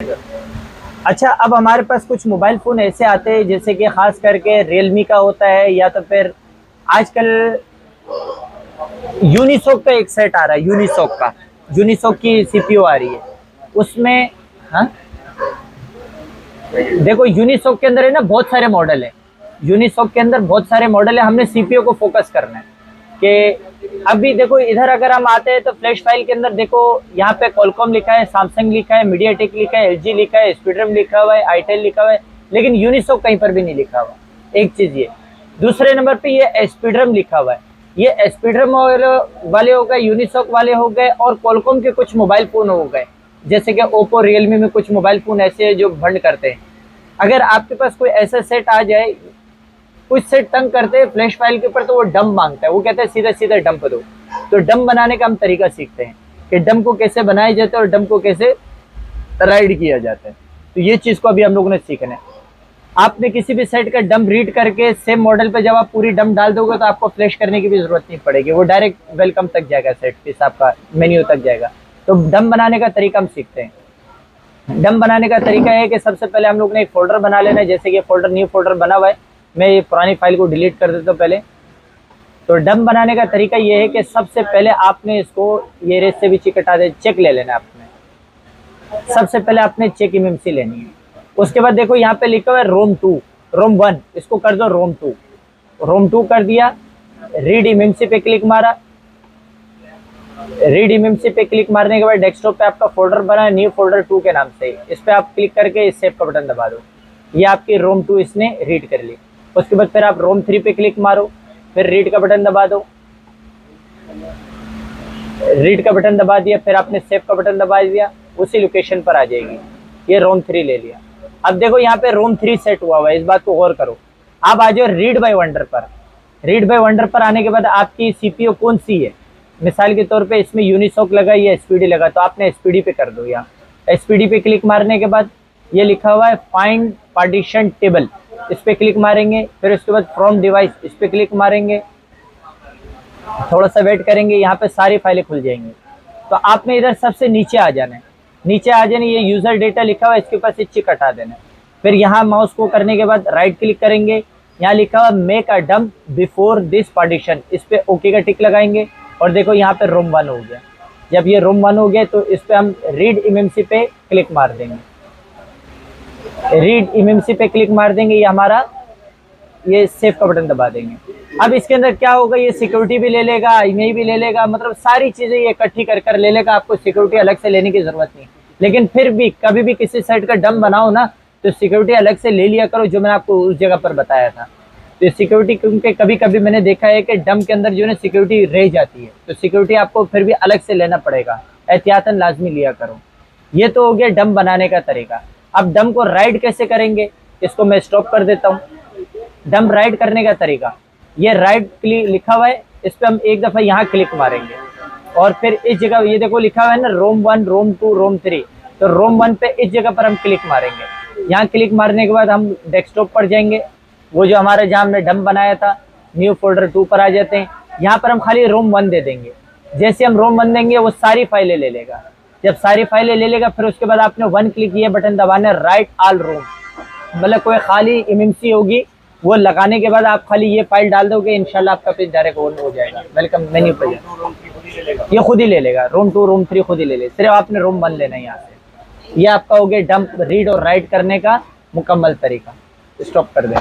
अच्छा, अब हमारे पास कुछ मोबाइल फ़ोन ऐसे आते हैं जैसे कि ख़ास करके रियलमी का होता है या तो फिर आजकल यूनिसॉक का एक सेट आ रहा है, यूनिसॉक की सीपीयू आ रही है उसमें। हाँ, देखो यूनिसॉक के अंदर है ना बहुत सारे मॉडल है। यूनिसॉक के अंदर बहुत सारे मॉडल है, हमने सीपीयू को फोकस करना है कि अभी देखो इधर अगर हम आते हैं तो फ्लैश फाइल के अंदर देखो यहाँ पे कॉलकॉम लिखा है, सैमसंग लिखा है, मीडियाटेक लिखा है, एलजी लिखा है, स्पीडरम लिखा हुआ है, आईटेल लिखा हुआ है, लेकिन यूनिसॉक कहीं पर भी नहीं लिखा हुआ। एक चीज ये। दूसरे नंबर पे ये स्पीडरम लिखा हुआ है। ये स्पीडरम वाले हो गए, यूनिसॉक वाले हो गए, और कॉलकॉम के कुछ मोबाइल फोन हो गए जैसे कि ओप्पो रियलमी में कुछ मोबाइल फोन ऐसे हैं जो भंड करते हैं। अगर आपके पास कोई ऐसा सेट आ जाए, कुछ सेट तंग करते हैं फ्लैश फाइल के ऊपर तो वो डंप मांगता है, वो कहता है सीधा सीधा डंप दो। तो डंप बनाने का हम तरीका सीखते हैं कि डंप को कैसे बनाया जाता है और डंप को कैसे राइड किया जाता है। तो ये चीज को अभी हम लोगों ने सीखना है। आपने किसी भी सेट का डंप रीड करके सेम मॉडल पे जब आप पूरी डंप डाल दोगे तो आपको फ्लैश करने की भी जरूरत नहीं पड़ेगी, वो डायरेक्ट वेलकम तक जाएगा, सेट पीस आपका मेन्यू तक जाएगा। तो डंप बनाने का तरीका हम सीखते हैं। डंप बनाने का तरीका है कि सबसे पहले हम लोग ने एक फोल्डर बना लेना है, जैसे कि फोल्डर न्यू फोल्डर बना हुआ है। मैं ये पुरानी फाइल को डिलीट कर देता हूँ पहले। तो डंप बनाने का तरीका ये है कि सबसे पहले आपने इसको ये रेस से भी कटा दे, चेक ले लेना है आपने। सबसे पहले आपने चेक इमएमसी लेनी है। उसके बाद देखो यहाँ पे लिखा हुआ है रोम 1, इसको कर दो रोम 2 कर दिया। रीड इमएमसी पे क्लिक मारा। रीड इमएमसी पे क्लिक मारने के बाद डेस्कटॉप पे आपका फोल्डर बना है न्यू फोल्डर 2 के नाम से, इस पे आप क्लिक करके इस सेव का बटन दबा दो। ये आपकी रोम 2 इसने रीड कर ली। उसके बाद फिर आप रोम 3 पे क्लिक मारो, फिर रीड का बटन दबा दो। रीड का बटन दबा दिया, फिर आपने सेव का बटन दबा दिया, उसी लोकेशन पर आ जाएगी। ये रोम 3 ले लिया। अब देखो यहाँ पे रोम 3 सेट हुआ है, इस बात को गौर करो। अब आ जाओ रीड बाय वंडर पर। रीड बाय वंडर पर आने के बाद आपकी सीपीयू कौन सी है, मिसाल के तौर पे इसमें यूनिसॉक लगा या एसपीडी लगा, तो आपने एसपीडी पे कर दो। यहाँ एसपीडी पे क्लिक मारने के बाद ये लिखा हुआ है फाइंड पार्टीशन टेबल, इस पे क्लिक मारेंगे। फिर उसके बाद फ्रॉम डिवाइस, इस पे क्लिक मारेंगे, थोड़ा सा वेट करेंगे, यहाँ पे सारी फाइलें खुल जाएंगी। तो आपने इधर सबसे नीचे आ जाना है। नीचे आ जाने ये यूजर डेटा लिखा हुआ है, इसके ऊपर से चिक हटा देना है। फिर यहाँ माउस को करने के बाद राइट क्लिक करेंगे, यहाँ लिखा हुआ make a dump before this partition, इस पे ओके का टिक लगाएंगे। और देखो यहाँ पे रोम 1 हो गया। जब ये रोम 1 हो गया तो इस पे हम रीड इमएमसी पे क्लिक मार देंगे। रीड इमएमसी पे क्लिक मार देंगे, ये हमारा ये सेव का बटन दबा देंगे। अब इसके अंदर क्या होगा, ये सिक्योरिटी भी ले लेगा, ईमेल भी ले लेगा, मतलब सारी चीजें ये इकट्ठी कर ले लेगा। आपको सिक्योरिटी अलग से लेने की जरूरत नहीं। लेकिन फिर भी कभी भी किसी साइट का डंप बनाओ ना तो सिक्योरिटी अलग से ले लिया करो, जो मैंने आपको उस जगह पर बताया था। तो सिक्योरिटी, क्योंकि कभी कभी मैंने देखा है कि डंप के अंदर जो है सिक्योरिटी रह जाती है, तो सिक्योरिटी आपको फिर भी अलग से लेना पड़ेगा, एहतियातन लाजमी लिया करो। ये तो हो गया डंप बनाने का तरीका। अब डंप को राइड कैसे करेंगे, इसको मैं स्टॉप कर देता हूँ। डंप राइड करने का तरीका, ये राइट क्लिक लिखा हुआ है, इस पर हम एक दफा यहाँ क्लिक मारेंगे और फिर इस जगह ये देखो लिखा हुआ है ना रोम 1, रोम 2, रोम 3, तो रोम 1 पे इस जगह पर हम क्लिक मारेंगे। यहाँ क्लिक मारने के बाद हम डेस्कटॉप पर जाएंगे, वो जो हमारा जहाँ हमने डंप बनाया था न्यू फोल्डर 2 पर आ जाते हैं। यहाँ पर हम खाली रोम 1 दे देंगे। जैसे हम रोम 1 देंगे वो सारी फाइलें ले लेगा। जब सारी फाइलें ले लेगा फिर उसके बाद आपने 1 क्लिक ये बटन दबाना है, राइट ऑल रोम, मतलब कोई खाली इमएमसी होगी वो लगाने के बाद आप खाली ये फाइल डाल दोगे, इंशाल्लाह आपका पेज डायरेक्ट ऑन हो जाएगा, वेलकम मेन्यू पर ये खुद ही ले लेगा। रोम 2, रोम 3 खुद ही ले ले, सिर्फ आपने रोम 1 लेना है यहाँ से। ये आपका हो गया डंप रीड और राइट करने का मुकम्मल तरीका। स्टॉप कर दें।